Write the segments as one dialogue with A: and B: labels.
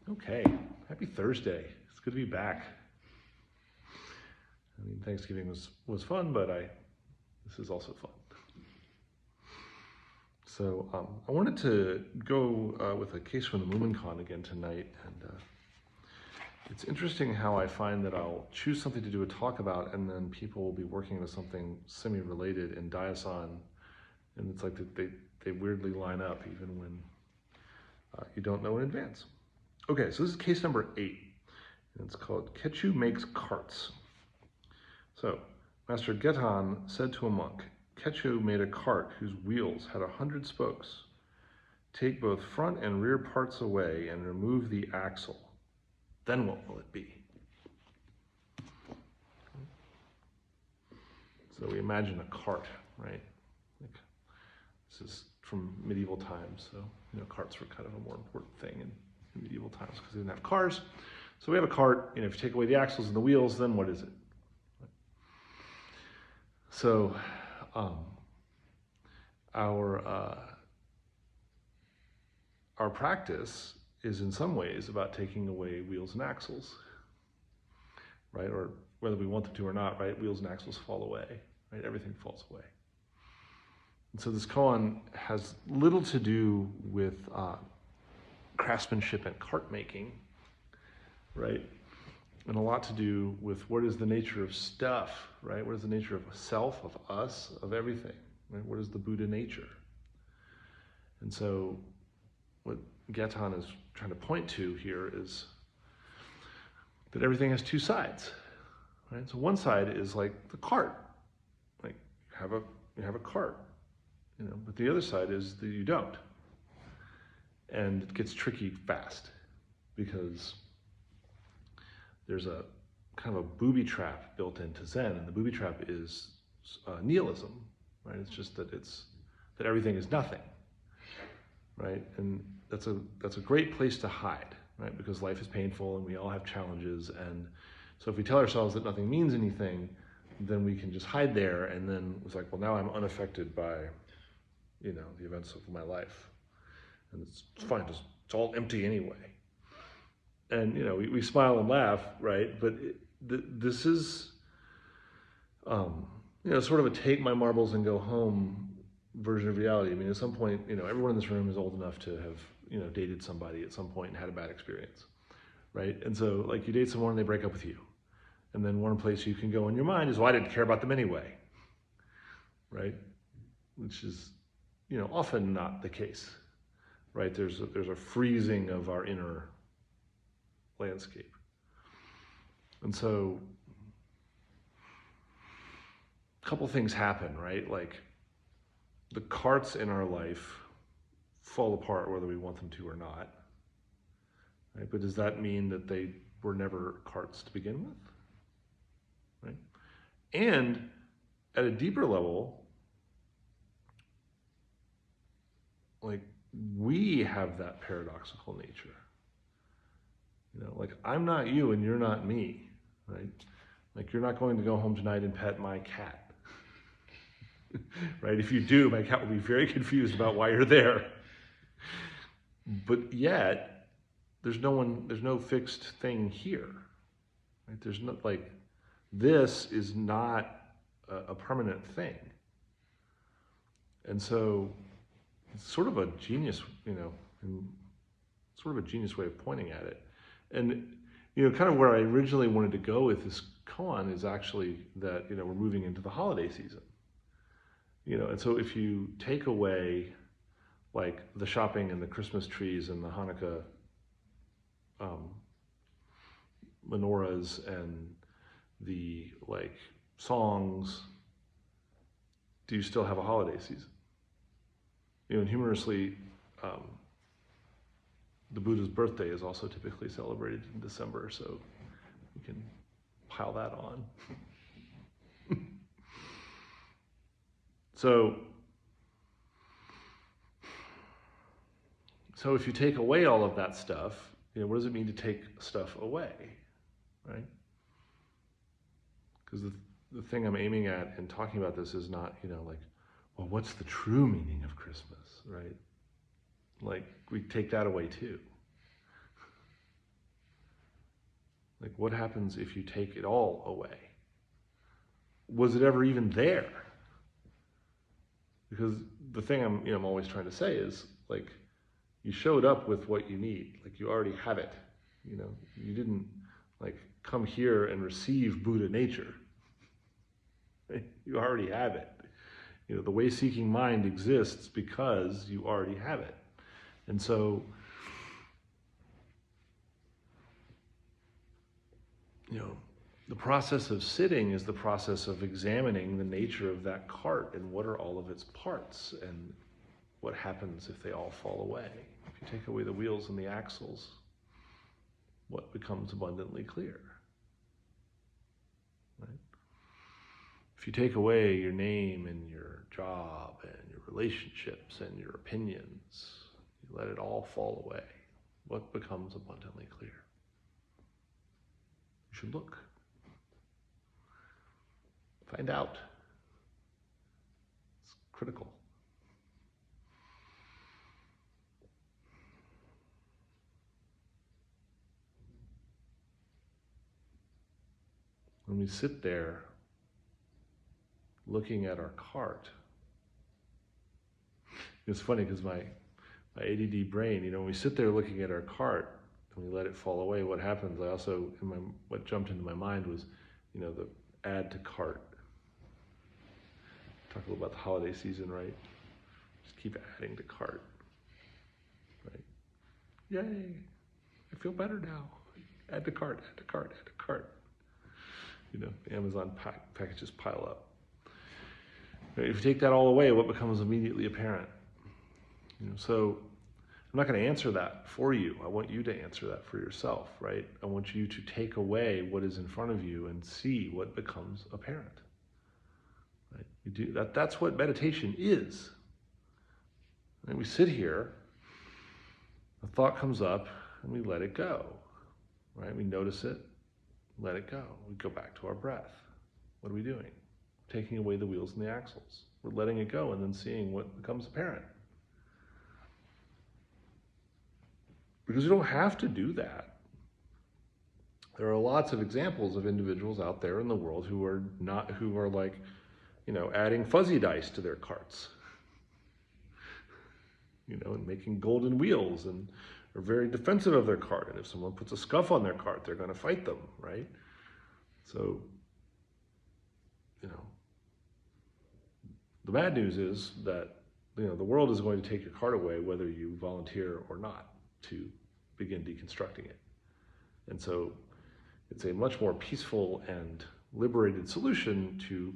A: Okay, happy Thursday. It's good to be back. I mean, Thanksgiving was fun, but this is also fun. So I wanted to go with a case from the Mumonkan again tonight, and it's interesting how I find that I'll choose something to do a talk about, and then people will be working with something semi-related in Daesan, and it's like they weirdly line up even when you don't know in advance. Okay, so this is case number 8, and it's called Keichû Makes Carts. So, Master Gettan said to a monk, Keichû made a cart whose wheels had 100 spokes. Take both front and rear parts away and remove the axle. Then what will it be? So we imagine a cart, right? Like, this is from medieval times, so carts were kind of a more important thing in medieval times because they didn't have cars. So we have a cart, if you take away the axles and the wheels, then what is it? So our practice is in some ways about taking away wheels and axles, right? Or whether we want them to or not, right? Wheels and axles fall away, right? Everything falls away. And so this koan has little to do with craftsmanship and cart making, right? And a lot to do with what is the nature of stuff, right? What is the nature of self, of us, of everything, right? What is the Buddha nature? And so what Gettan is trying to point to here is that everything has two sides, right? So one side is like the cart, like you have a cart, but the other side is that you don't. And it gets tricky fast because there's a kind of a booby trap built into Zen, and the booby trap is nihilism, right? It's just that everything is nothing, right? And that's a great place to hide, right? Because life is painful and we all have challenges, and so if we tell ourselves that nothing means anything, then we can just hide there, and then it's like, well, now I'm unaffected by, the events of my life. And it's fine, it's all empty anyway. And, we smile and laugh, right? But this is, sort of a take my marbles and go home version of reality. I mean, at some point, everyone in this room is old enough to have, dated somebody at some point and had a bad experience, right? And so, like, you date someone and they break up with you. And then one place you can go in your mind is, well, I didn't care about them anyway, right? Which is, often not the case. Right, there's a freezing of our inner landscape. And so a couple things happen, right? Like the carts in our life fall apart whether we want them to or not. Right? But does that mean that they were never carts to begin with? Right? And at a deeper level, like, we have that paradoxical nature. Like, I'm not you and you're not me, right? Like, you're not going to go home tonight and pet my cat, right? If you do, my cat will be very confused about why you're there. But yet, there's no fixed thing here, right? There's not, like, this is not a permanent thing. And so, it's sort of a genius, sort of a genius way of pointing at it. And, kind of where I originally wanted to go with this koan is actually that, we're moving into the holiday season. And so if you take away, like, the shopping and the Christmas trees and the Hanukkah menorahs and the, like, songs, do you still have a holiday season? And humorously, the Buddha's birthday is also typically celebrated in December, so we can pile that on. So if you take away all of that stuff, what does it mean to take stuff away, right? Because the thing I'm aiming at in talking about this is not, like, well, what's the true meaning of Christmas, right? Like, we take that away too. Like, what happens if you take it all away? Was it ever even there? Because the thing I'm always trying to say is, like, you showed up with what you need. Like, you already have it. You didn't like come here and receive Buddha nature. Right? You already have it. The way-seeking mind exists because you already have it. And so, the process of sitting is the process of examining the nature of that cart and what are all of its parts and what happens if they all fall away. If you take away the wheels and the axles, what becomes abundantly clear? Right? If you take away your name and your job and your relationships and your opinions, you let it all fall away, what becomes abundantly clear? You should look. Find out. It's critical. When we sit there looking at our cart, it's funny because my ADD brain, when we sit there looking at our cart and we let it fall away, what happens? I also, what jumped into my mind was, the add to cart. Talk a little about the holiday season, right? Just keep adding to cart, right? Yay! I feel better now. Add to cart, add to cart, add to cart. Amazon packages pile up. Right? If you take that all away, what becomes immediately apparent? So I'm not going to answer that for you. I want you to answer that for yourself, right? I want you to take away what is in front of you and see what becomes apparent. Right? You do that. That's what meditation is. And we sit here, a thought comes up, and we let it go. Right? We notice it, let it go. We go back to our breath. What are we doing? Taking away the wheels and the axles. We're letting it go and then seeing what becomes apparent. Because you don't have to do that. There are lots of examples of individuals out there in the world who are like, adding fuzzy dice to their carts. And making golden wheels and are very defensive of their cart. And if someone puts a scuff on their cart, they're going to fight them, right? So, the bad news is that, the world is going to take your cart away whether you volunteer or not to begin deconstructing it. And so it's a much more peaceful and liberated solution to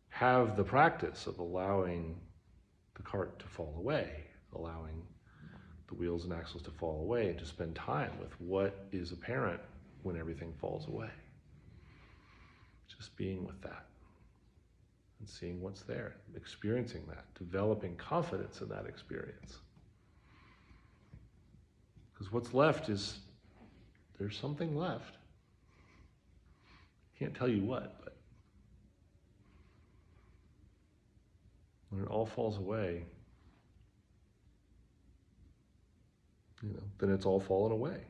A: have the practice of allowing the cart to fall away, allowing the wheels and axles to fall away, and to spend time with what is apparent when everything falls away. Just being with that and seeing what's there, experiencing that, developing confidence in that experience. Because what's left is, there's something left. Can't tell you what, but when it all falls away, then it's all fallen away.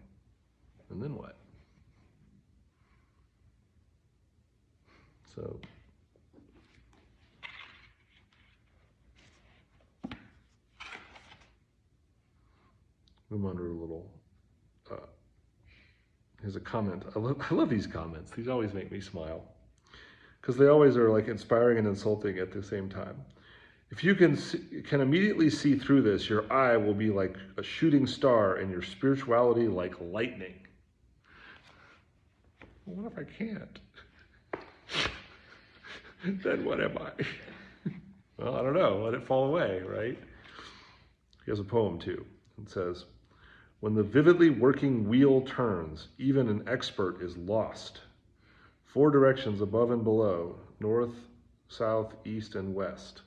A: And then what? So, I'm under a little, here's a comment. I love these comments. These always make me smile. Because they always are like inspiring and insulting at the same time. If you can immediately see through this, your eye will be like a shooting star and your spirituality like lightning. Well, what if I can't? Then what am I? Well, I don't know. Let it fall away, right? He has a poem too. It says, "When the vividly working wheel turns, even an expert is lost. 4 directions above and below, north, south, east, and west.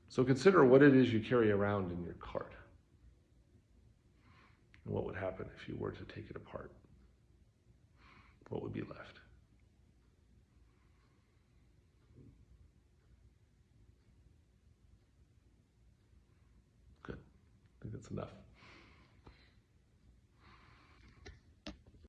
A: So consider what it is you carry around in your cart. And what would happen if you were to take it apart? What would be left? That's enough.